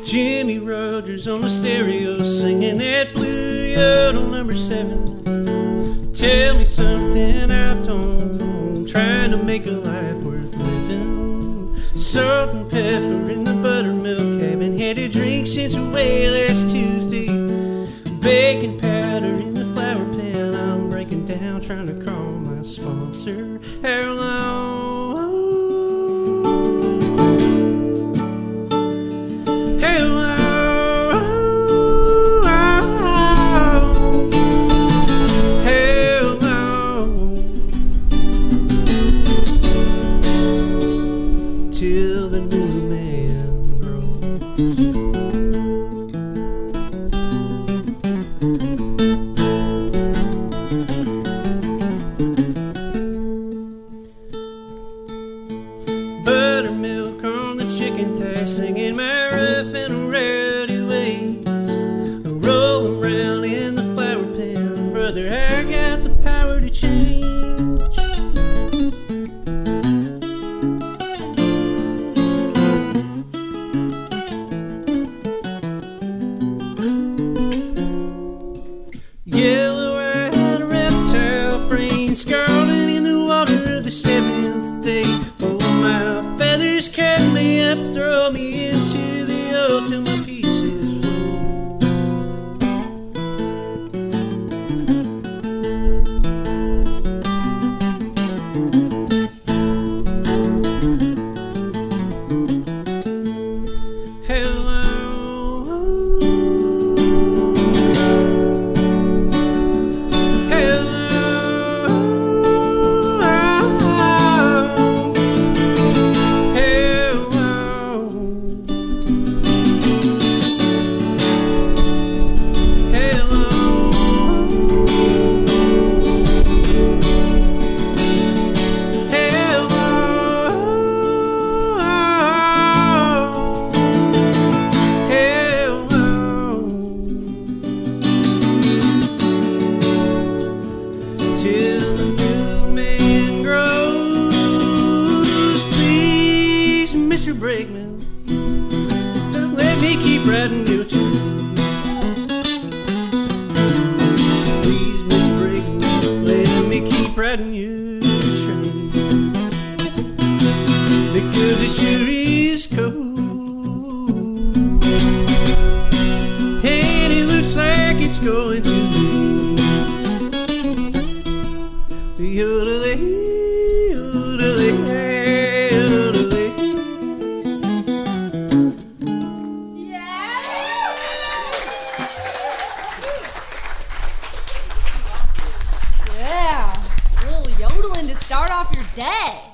Jimmy Rogers on the stereo singing that Blue Yodel number 7. Tell me something I don't, trying to make a life worth living. Salt and pepper in the buttermilk, haven't had a drink since away last Tuesday. Baking powder in the flour pan, I'm breaking down trying to call my sponsor. How long? Till the new man grows. Buttermilk on the chicken thigh, singing my rough and rowdy ways. Rolling round in the flour pan, brother, I got the power to change. Yellow-eyed reptile brain, scarlet in the water the 7th day. Oh, my feathers cut me up, throw me into the oil till my pieces flow. Till the new man grows. Please, Mr. Brakeman, don't let me keep riding your train. Please, Mr. Brakeman, don't let me keep riding your train. Because it sure is cold, and it looks like it's going to rain. Yodelay, yodelay, yodelay. Yeah, a little yodeling to start off your day.